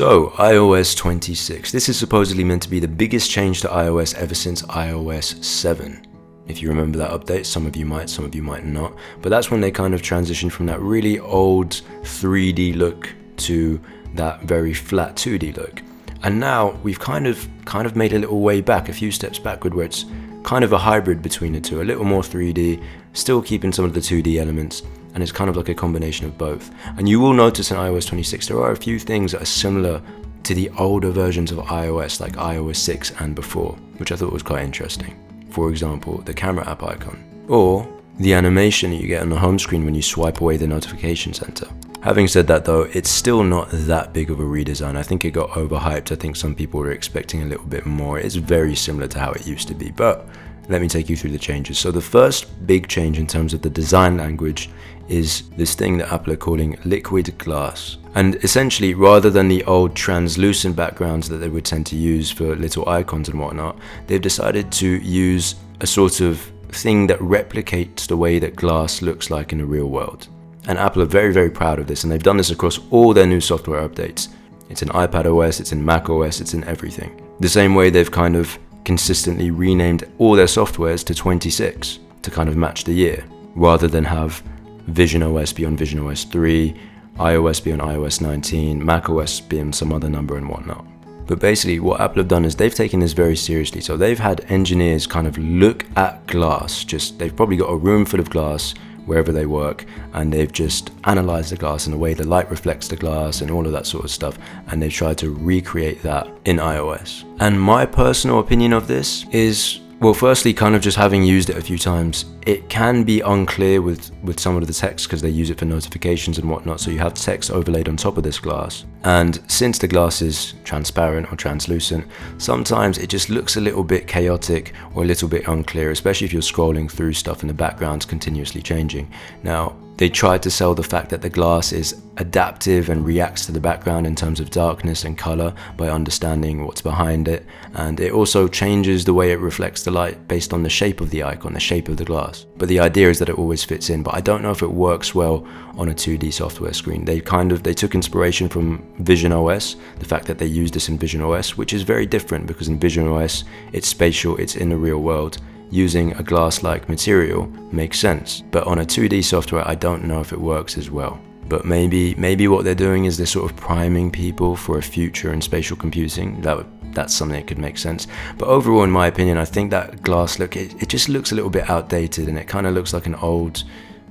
So, iOS 26. This is supposedly meant to be the biggest change to iOS ever since iOS 7. If you remember that update, some of you might not. But that's when they kind of transitioned from that really old 3D look to that very flat 2D look. And now we've kind of made a little way back, a few steps backward, where it's kind of a hybrid between the two, a little more 3D, still keeping some of the 2D elements, and it's kind of like a combination of both. And you will notice in iOS 26 there are a few things that are similar to the older versions of iOS, like iOS 6 and before, which I thought was quite interesting. For example, the camera app icon, or the animation that you get on the home screen when you swipe away the notification center. Having said that though, it's still not that big of a redesign. I think it got overhyped. I think some people were expecting a little bit more. It's very similar to how it used to be, but let me take you through the changes. So the first big change in terms of the design language is this thing that Apple are calling liquid glass. And essentially, rather than the old translucent backgrounds that they would tend to use for little icons and whatnot, they've decided to use a sort of thing that replicates the way that glass looks like in the real world. And Apple are very, very proud of this, and they've done this across all their new software updates. It's in iPadOS, it's in macOS, it's in everything. The same way they've kind of consistently renamed all their softwares to 26 to kind of match the year, rather than have visionOS be on visionOS 3, iOS be on iOS 19, macOS be on some other number and whatnot. But basically what Apple have done is they've taken this very seriously. So they've had engineers kind of look at glass, they've probably got a room full of glass wherever they work, and they've just analyzed the glass and the way the light reflects the glass and all of that sort of stuff, and they've tried to recreate that in iOS. And my personal opinion of this is, well, firstly, kind of just having used it a few times, it can be unclear with some of the text because they use it for notifications and whatnot, so you have text overlaid on top of this glass. And since the glass is transparent or translucent, sometimes it just looks a little bit chaotic or a little bit unclear, especially if you're scrolling through stuff and the background's continuously changing. Now, they tried to sell the fact that the glass is adaptive and reacts to the background in terms of darkness and color by understanding what's behind it, and it also changes the way it reflects the light based on the shape of the icon, the shape of the glass. But the idea is that it always fits in, but I don't know if it works well on a 2D software screen. They took inspiration from visionOS, the fact that they used this in visionOS, which is very different because in visionOS it's spatial, it's in the real world. Using a glass-like material makes sense, but on a 2D software I don't know if it works as well. But maybe what they're doing is they're sort of priming people for a future in spatial computing. That's something that could make sense. But overall, in my opinion, I think that glass look, it just looks a little bit outdated, and it kind of looks like an old,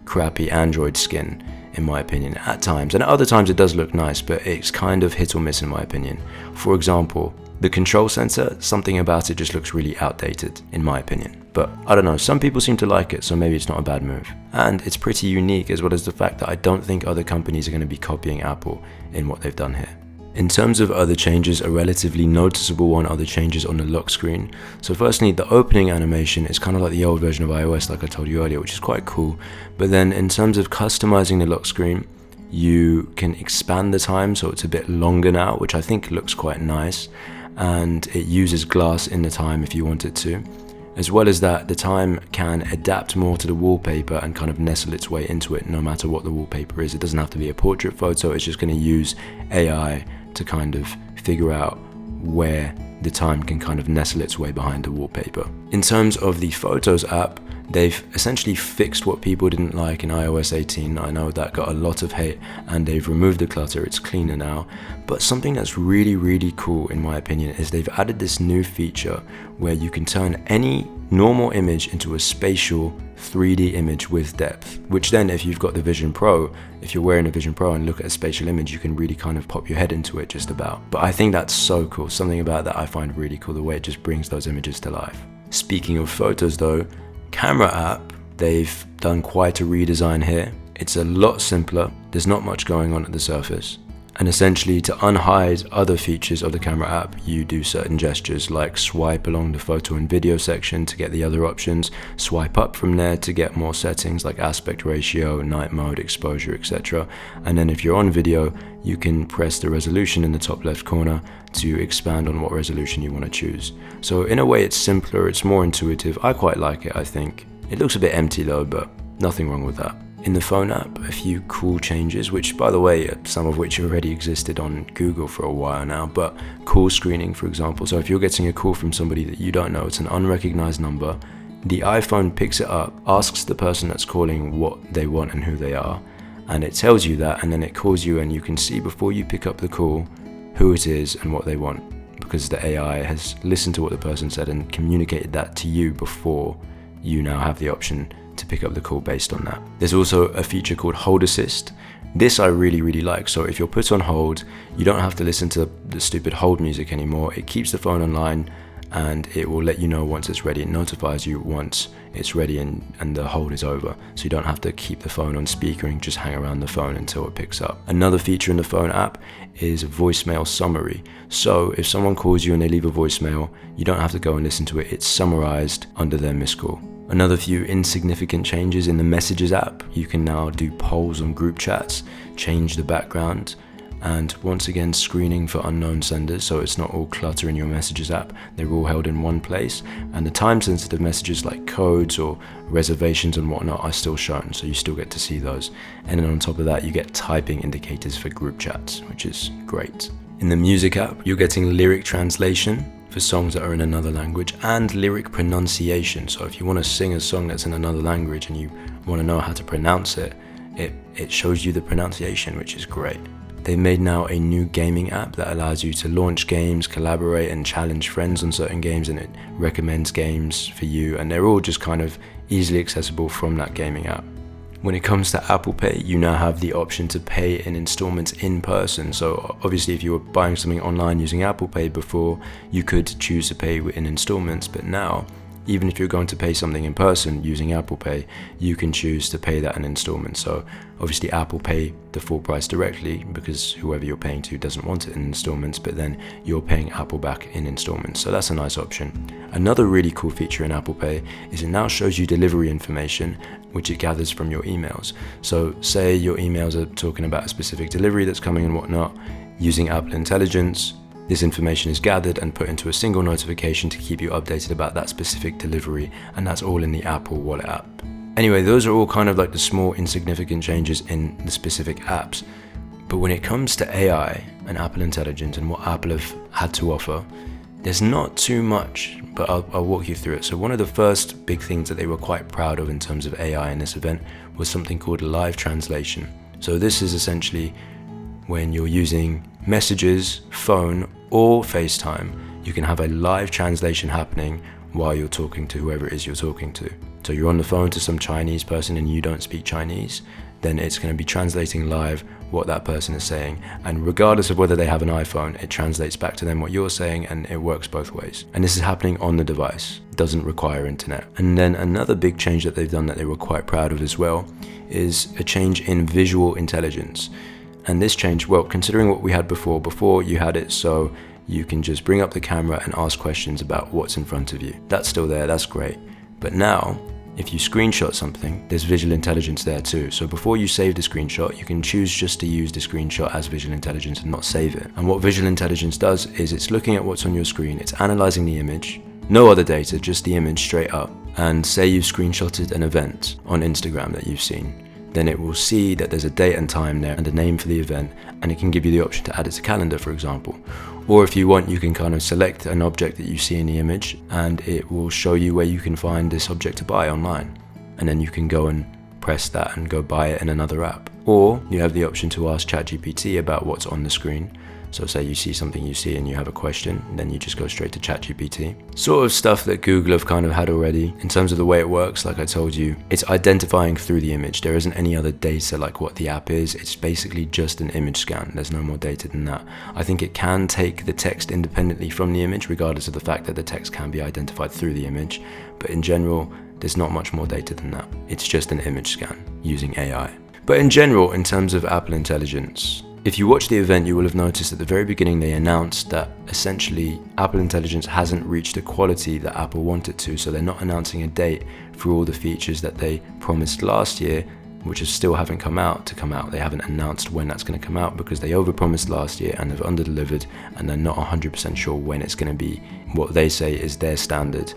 crappy Android skin, in my opinion, at times. And at other times it does look nice, but it's kind of hit or miss in my opinion. For example, the control center, something about it just looks really outdated, in my opinion. But I don't know, some people seem to like it, so maybe it's not a bad move. And it's pretty unique, as well as the fact that I don't think other companies are going to be copying Apple in what they've done here. In terms of other changes, a relatively noticeable one are the changes on the lock screen. So firstly, the opening animation is kind of like the old version of iOS, like I told you earlier, which is quite cool. But then in terms of customizing the lock screen, you can expand the time so it's a bit longer now, which I think looks quite nice. And it uses glass in the time if you want it to. As well as that, the time can adapt more to the wallpaper and kind of nestle its way into it no matter what the wallpaper is. It doesn't have to be a portrait photo, it's just going to use AI to kind of figure out where the time can kind of nestle its way behind the wallpaper. In terms of the Photos app, they've essentially fixed what people didn't like in iOS 18. I know that got a lot of hate, and they've removed the clutter, it's cleaner now. But something that's really, really cool in my opinion is they've added this new feature where you can turn any normal image into a spatial 3D image with depth, which then if you've got the Vision Pro, if you're wearing a Vision Pro and look at a spatial image, you can really kind of pop your head into it just about. But I think that's so cool. Something about that I find really cool, the way it just brings those images to life. Speaking of photos though, camera app, they've done quite a redesign here. It's a lot simpler, there's not much going on at the surface. And essentially, to unhide other features of the camera app, you do certain gestures like swipe along the photo and video section to get the other options, swipe up from there to get more settings like aspect ratio, night mode, exposure, etc. And then if you're on video, you can press the resolution in the top left corner to expand on what resolution you want to choose. So in a way it's simpler, it's more intuitive. I quite like it, I think. It looks a bit empty though, but nothing wrong with that. In the phone app, a few cool changes, which by the way, some of which already existed on Google for a while now, but call screening, for example. So if you're getting a call from somebody that you don't know, it's an unrecognized number, the iPhone picks it up, asks the person that's calling what they want and who they are, and it tells you that, and then it calls you, and you can see before you pick up the call who it is and what they want, because the AI has listened to what the person said and communicated that to you before you now have the option to pick up the call based on that. There's also a feature called Hold Assist. This I really like. So if you're put on hold, you don't have to listen to the stupid hold music anymore. It keeps the phone online and it will let you know once it's ready. It notifies you once it's ready and the hold is over. So you don't have to keep the phone on speaker and just hang around the phone until it picks up. Another feature in the phone app is voicemail summary. So if someone calls you and they leave a voicemail, you don't have to go and listen to it. It's summarized under their missed call. Another few insignificant changes in the Messages app. You can now do polls on group chats, change the background, and once again screening for unknown senders, so it's not all clutter in your Messages app. They're all held in one place, and the time-sensitive messages like codes or reservations and whatnot are still shown, so you still get to see those. And then on top of that, you get typing indicators for group chats, which is great. In the Music app, you're getting lyric translation for songs that are in another language, and lyric pronunciation. So if you want to sing a song that's in another language and you want to know how to pronounce it, it shows you the pronunciation, which is great. They've made now a new gaming app that allows you to launch games, collaborate and challenge friends on certain games, and it recommends games for you, and they're all just kind of easily accessible from that gaming app. When it comes to Apple Pay, you now have the option to pay in installments in person. So obviously if you were buying something online using Apple Pay before, you could choose to pay in installments, but now, even if you're going to pay something in person using Apple Pay, you can choose to pay that in installments. So obviously Apple pay the full price directly because whoever you're paying to doesn't want it in installments, but then you're paying Apple back in installments. So that's a nice option. Another really cool feature in Apple Pay is it now shows you delivery information, which it gathers from your emails. So say your emails are talking about a specific delivery that's coming and whatnot, using Apple Intelligence, this information is gathered and put into a single notification to keep you updated about that specific delivery, and that's all in the Apple Wallet app. Anyway, those are all kind of like the small insignificant changes in the specific apps. But when it comes to AI and Apple Intelligence and what Apple have had to offer, there's not too much, but I'll walk you through it. So one of the first big things that they were quite proud of in terms of AI in this event was something called live translation. So this is essentially when you're using Messages, phone, or FaceTime, you can have a live translation happening while you're talking to whoever it is you're talking to. So you're on the phone to some Chinese person and you don't speak Chinese, then it's going to be translating live what that person is saying. And regardless of whether they have an iPhone, it translates back to them what you're saying, and it works both ways. And this is happening on the device. It doesn't require internet. And then another big change that they've done that they were quite proud of as well is a change in visual intelligence. And this change, well, considering what we had before you had it so you can just bring up the camera and ask questions about what's in front of you. That's still there, that's great. But now, if you screenshot something, there's visual intelligence there too. So before you save the screenshot, you can choose just to use the screenshot as visual intelligence and not save it. And what visual intelligence does is it's looking at what's on your screen, it's analyzing the image, no other data, just the image straight up. And say you've screenshotted an event on Instagram that you've seen, then it will see that there's a date and time there and a name for the event, and it can give you the option to add it to calendar, for example. Or if you want, you can kind of select an object that you see in the image and it will show you where you can find this object to buy online. And then you can go and press that and go buy it in another app. Or you have the option to ask ChatGPT about what's on the screen. So say you see something you see and you have a question, then you just go straight to ChatGPT. Sort of stuff that Google have kind of had already. In terms of the way it works, like I told you, it's identifying through the image. There isn't any other data like what the app is. It's basically just an image scan. There's no more data than that. I think it can take the text independently from the image, regardless of the fact that the text can be identified through the image. But in general, there's not much more data than that. It's just an image scan using AI. But in general, in terms of Apple Intelligence, if you watch the event, you will have noticed at the very beginning they announced that essentially Apple Intelligence hasn't reached the quality that Apple wanted to, so they're not announcing a date for all the features that they promised last year, which still haven't come out. They haven't announced when that's going to come out because they overpromised last year and have underdelivered, and they're not 100% sure when it's going to be what they say is their standard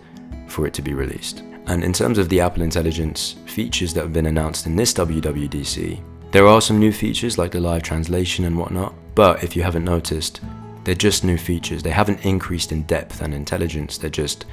for it to be released. And in terms of the Apple Intelligence features that have been announced in this WWDC, there are some new features like the live translation and whatnot, but if you haven't noticed, they're just new features. They haven't increased in depth and intelligence. They're just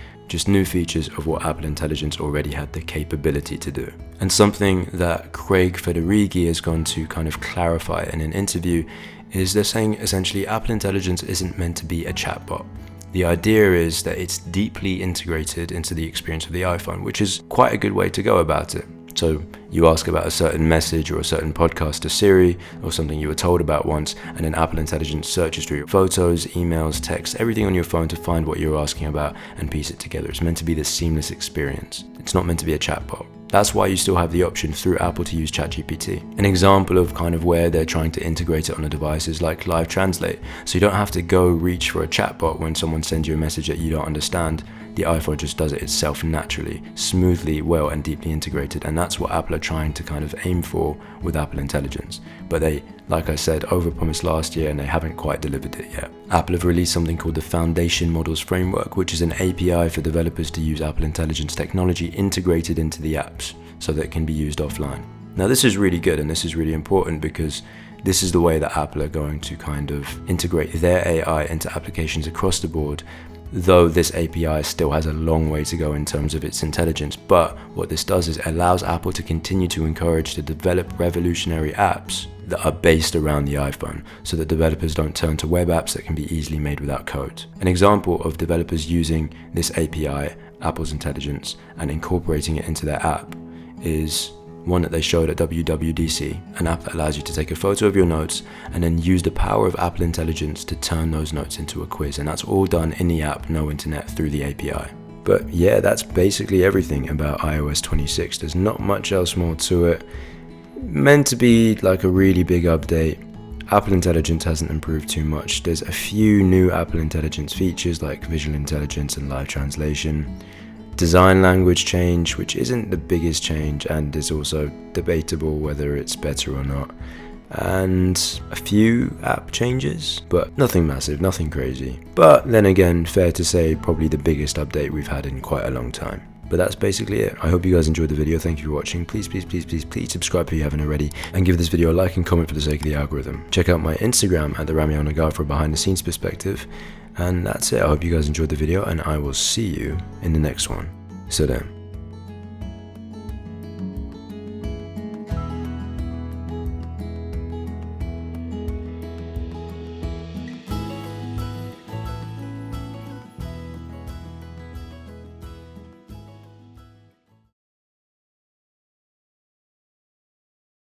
new features of what Apple Intelligence already had the capability to do. And something that Craig Federighi has gone to kind of clarify in an interview is they're saying essentially Apple Intelligence isn't meant to be a chatbot. The idea is that it's deeply integrated into the experience of the iPhone, which is quite a good way to go about it. So you ask about a certain message or a certain podcast to Siri or something you were told about once, and then Apple Intelligence searches through your photos, emails, texts, everything on your phone to find what you're asking about and piece it together. It's meant to be this seamless experience. It's not meant to be a chatbot. That's why you still have the option through Apple to use ChatGPT. An example of kind of where they're trying to integrate it on a device is like Live Translate. So you don't have to go reach for a chatbot when someone sends you a message that you don't understand. The iPhone just does it itself naturally, smoothly, well and deeply integrated, and that's what Apple are trying to kind of aim for with Apple Intelligence. But they, like I said, overpromised last year and they haven't quite delivered it yet. Apple have released something called the Foundation Models Framework, which is an API for developers to use Apple Intelligence technology integrated into the apps so that it can be used offline. Now this is really good and this is really important because this is the way that Apple are going to kind of integrate their AI into applications across the board, though this API still has a long way to go in terms of its intelligence. But what this does is it allows Apple to continue to encourage to develop revolutionary apps that are based around the iPhone, so that developers don't turn to web apps that can be easily made without code. An example of developers using this API, Apple's intelligence, and incorporating it into their app is one that they showed at WWDC, an app that allows you to take a photo of your notes and then use the power of Apple Intelligence to turn those notes into a quiz. And that's all done in the app, no internet, through the API. But yeah, that's basically everything about iOS 26. There's not much else more to it. Meant to be like a really big update. Apple Intelligence hasn't improved too much. There's a few new Apple Intelligence features like visual intelligence and live translation. Design language change, which isn't the biggest change and is also debatable whether it's better or not. And a few app changes, but nothing massive, nothing crazy. But then again, fair to say, probably the biggest update we've had in quite a long time. But that's basically it. I hope you guys enjoyed the video. Thank you for watching. Please subscribe if you haven't already, and give this video a like and comment for the sake of the algorithm. Check out my Instagram at El-Naggar for a behind the scenes perspective. And that's it. I hope you guys enjoyed the video, and I will see you in the next one. So then.